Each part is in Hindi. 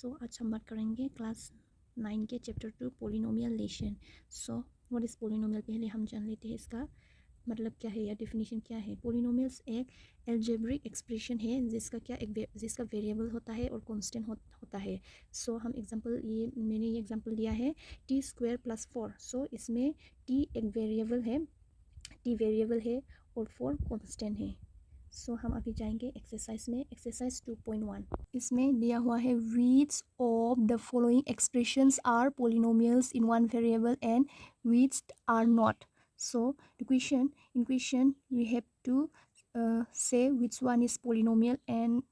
सो आज हम बात करेंगे क्लास 9 के chapter 2 polynomial lesson. So what is polynomial, पहले हम जान लेते हैं इसका मतलब क्या है या डेफिनेशन क्या है। पोलिनोमियल्स एक एल्जेब्रिक एक्सप्रेशन है जिसका वेरिएबल होता है और कांस्टेंट होता है। सो हम एग्जांपल मैंने ये एग्जांपल दिया है t² + 4। सो इसमें t एक वेरिएबल है और 4 कांस्टेंट है। सो हम अभी जाएंगे एक्सरसाइज में, एक्सरसाइज 2.1। इसमें दिया हुआ है which of the following expressions are polynomials in one variable and which are not. So in question we have to say which one is polynomial in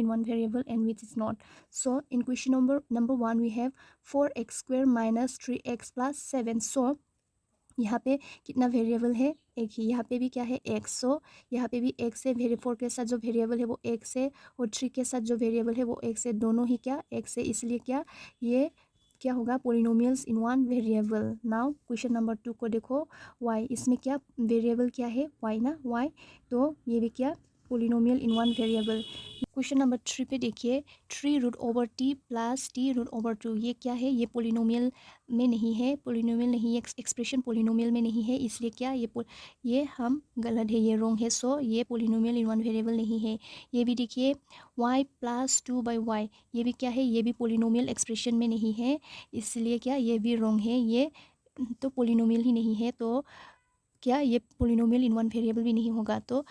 one variable and which is not. So in question number 1 we have 4x² - 3x + 7. So यहाँ पे कितना वेरिएबल है, एक ही। यहाँ पे भी क्या है, x। सो यहाँ पे भी x है, 4 के साथ जो वेरिएबल है वो x है और 3 के साथ जो वेरिएबल है वो x है, दोनों ही क्या x है। इसलिए क्या ये क्या होगा, polynomials in one variable. Now question number 2 को देखो, y। इसमें क्या वेरिएबल क्या है, y ना, y। तो ये भी क्या polynomial in one variable. Question number 3 पे देखिए 3√t + t√2। ये क्या है, ये पोलिनोमियल में नहीं है, पोलिनोमियल नहीं है, एक्सप्रेशन पोलिनोमियल में नहीं है। इसलिए क्या ये हम गलत है, ये रॉन्ग है। सो ये पोलिनोमियल इन वन वेरिएबल नहीं है। ये भी देखिए y + 2/y, ये भी क्या है, ये भी पोलिनोमियल एक्सप्रेशन में नहीं है। इसलिए क्या ये भी रॉन्ग है, ये तो पोलिनोमियल ही नहीं है। तो क्या ये पोलिनोमियल इन वन वेरिएबल भी नहीं होगा। तो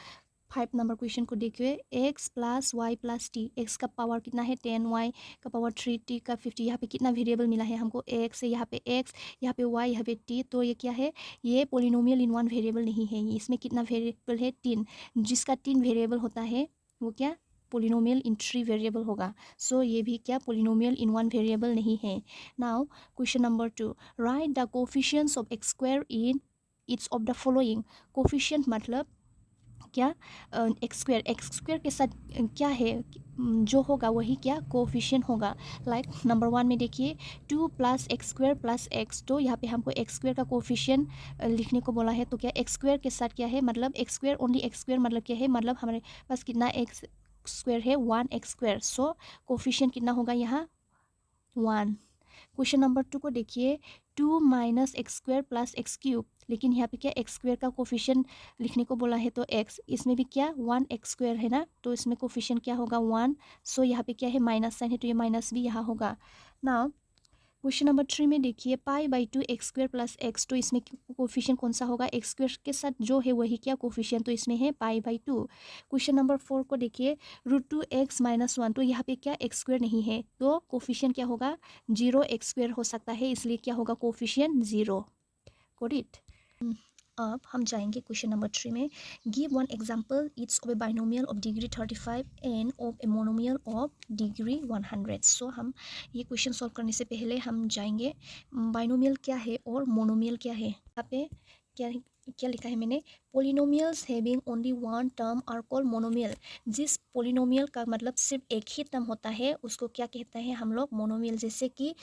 5 नंबर क्वेश्चन को देखिए x + y + t। x का पावर कितना है 10, y का पावर 3, t का 50। यहाँ पे कितना वेरिएबल मिला है हमको, x है, यहाँ पे x, यहाँ पे y, यहाँ पे t। तो ये क्या है, ये पोलिनोमियल इन वन वेरिएबल नहीं है। इसमें कितना वेरिएबल है, 3। जिसका 3 वेरिएबल होता है वो क्या पोलिनोमियल इन 3 वेरिएबल होगा। सो ये भी क्या पोलिनोमियल इन वन वेरिएबल नहीं है। Now question number 2, right the coefficients of x² in each of the following. Coefficient मतलब क्या, x² के साथ क्या है, जो होगा वही क्या कोफिशिएंट होगा। लाइक नंबर 1 में देखिए 2 + x² + x। तो यहाँ पे हमको x² का कोफिशिएंट लिखने को बोला है। तो क्या x² के साथ क्या है, मतलब x² ओनली x² मतलब क्या है, मतलब हमारे पास कितना x² है 1x²। सो कोफिशिएंट कितना होगा यहाँ 1। क्वेश्चन नंबर 2 को देखिए 2 - x² + x³। लेकिन यहाँ पे क्या x² का कोफिशिएंट लिखने को बोला है तो x। इसमें भी क्या 1x² है ना, तो इसमें कोफिशिएंट क्या होगा 1। सो यहाँ पे क्या है माइनस साइन है, तो ये माइनस भी यहाँ होगा। नाउ क्वेश्चन नंबर 3 में देखिए π/2 x² + x। तो इसमें कोफिशिएंट कौन सा होगा, x² के साथ जो है वही क्या कोफिशिएंट, तो इसमें है π/2। क्वेश्चन नंबर 4 को देखिए √2x - 1। तो यहाँ पे क्या x² नहीं है, तो कोफिशिएंट क्या होगा 0x² हो सकता है। इसलिए क्या होगा कोफिशिएंट 0। Got it. अब हम जाएंगे क्वेश्चन नंबर 3 में, give one example it's of A binomial of degree 35 end of a monomial of degree 100। सो हम ये क्वेश्चन सॉल्व करने से पहले हम जाएंगे बाइनोमियल क्या है और मोनोमियल क्या है। यहाँ पे क्या क्या लिखा है मैंने, polynomials having only one term are called monomial. जिस पोलिनोमियल का मतलब सिर्फ एक ही टर्म होता है उसको क्या कहते हैं हम लोग, मोनोमियल। जैसे कि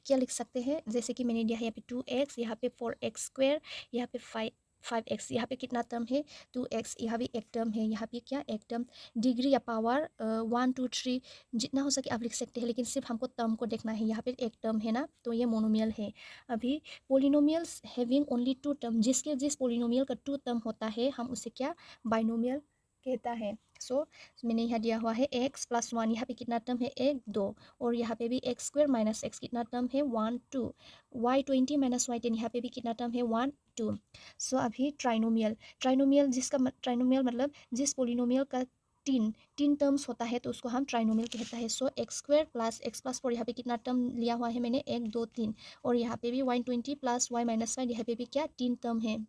क्या लिख सकते हैं, जैसे कि मैंने दिया है यहाँ पे 2x, यहाँ पे 4x², यहाँ पे 5x, यहाँ पे कितना टर्म है 2x, यहाँ भी एक टर्म है, यहाँ पे क्या एक टर्म। डिग्री या पावर 1 2 3 जितना हो सके आप लिख सकते हैं, लेकिन सिर्फ हमको टर्म को देखना है। यहाँ पे एक टर्म है ना, तो ये मोनोमियल है। अभी पोलिनोमियल्स हैविंग ओनली 2 टर्म, जिस पोलिनोमियल का 2 टर्म होता है हम उसे क्या बाइनोमियल कहता है। सो मैंने यहाँ दिया हुआ है x + 1, यहाँ पे कितना टर्म है 1 2, और यहाँ पे भी x² - x कितना टर्म है 1 2, y 20 - y 10, यहाँ पे भी कितना टर्म है 1 2। सो अभी ट्राइनोमियल ट्राइनोमियल मतलब जिस पोलिनोमियल का तीन टर्म्स होता है तो उसको हम ट्राइनोमियल कहता है। सो x² + x + 4, यहाँ पे कितना टर्म लिया हुआ है मैंने 1 2 3, और यहाँ पे भी 120 + y - 5, यहाँ पे भी क्या 3 टर्म है।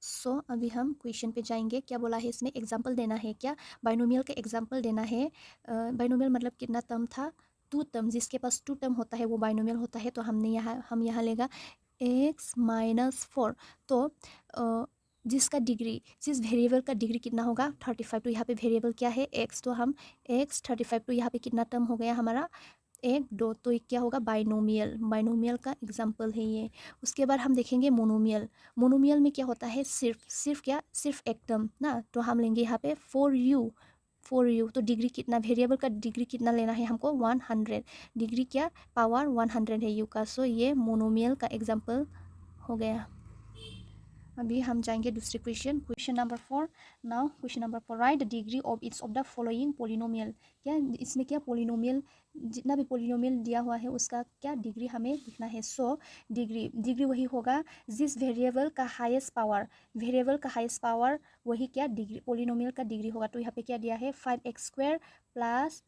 सो अभी हम क्वेश्चन पे जाएंगे। क्या बोला है इसमें, एग्जाम्पल देना है, क्या बाइनोमियल का एग्जाम्पल देना है। बाइनोमियल मतलब कितना टर्म था 2 टर्म, जिसके पास 2 टर्म होता है वो बाइनोमियल होता है। तो हम यहाँ लेगा x - 4। तो जिस वेरिएबल का डिग्री कितना होगा 35, तो यहाँ पे वेरिएबल क्या है x, तो हम x 35, तो यहाँ पे कितना टर्म हो गया हमारा 1 2, तो ये क्या होगा बाइनोमियल का एग्जाम्पल है ये। उसके बाद हम देखेंगे मोनोमियल में क्या होता है, सिर्फ एक टर्म ना, तो हम लेंगे यहाँ पे 4u फॉर यू। तो डिग्री कितना, वेरिएबल का डिग्री कितना लेना है हमको, 100। डिग्री क्या, पावर 100 है यू का। सो ये मोनोमियल का एग्जाम्पल हो गया। अभी हम जाएंगे दूसरे question number 4। Now question number 4, right the degree of its of the following polynomial. क्या इसमें क्या पोलिनोमियल, जितना भी पोलिनोमियल दिया हुआ है उसका क्या डिग्री हमें लिखना है। सो डिग्री वही होगा जिस वेरिएबल का हाईएस्ट पावर, वेरिएबल का हाईएस्ट पावर वही क्या डिग्री, पोलिनोमियल का डिग्री होगा। तो यहाँ पे क्या दिया है, 5x² plus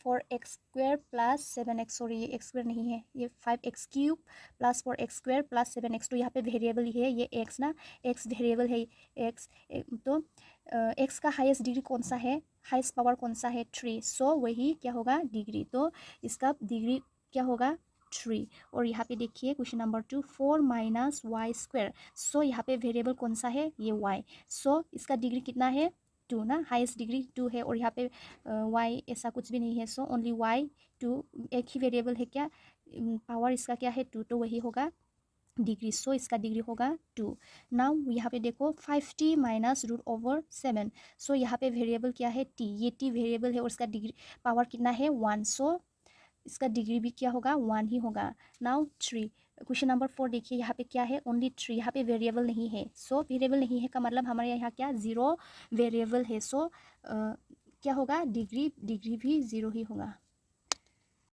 4x² plus 7x, sorry ये x² नहीं है, ये 5x³ plus 4x² plus 7x। तो यहाँ पे वेरिएबल ही है ये x ना, x वेरिएबल है x। तो x का हाईएस्ट डिग्री कौन सा है, हाईएस्ट पावर कौन सा है, 3। सो वही क्या होगा डिग्री। तो इसका डिग्री क्या होगा 3। और यहाँ पे देखिए क्वेश्चन नंबर 2, 4 माइनस y²। सो यहाँ पे वेरिएबल कौन सा है, ये y। सो इसका डिग्री कितना है 2 ना, हाईएस्ट डिग्री 2 है। और यहाँ पे y ऐसा कुछ भी नहीं है। सो ओनली y 2, एक ही वेरिएबल है क्या, पावर इसका क्या है 2, तो वही होगा डिग्री। सो इसका डिग्री होगा 2। नाउ यहाँ पे देखो 5t माइनस √7। सो यहाँ पे वेरिएबल क्या है t, ये t वेरिएबल है और इसका डिग्री पावर कितना है 1। सो इसका डिग्री भी क्या होगा 1 ही होगा। नाउ 3, क्वेश्चन नंबर 4 देखिए, यहाँ पे क्या है ओनली 3, यहाँ पे वेरिएबल नहीं है। सो वेरिएबल नहीं है का मतलब हमारे यहाँ क्या 0 वेरिएबल है। सो क्या होगा डिग्री भी 0 ही होगा।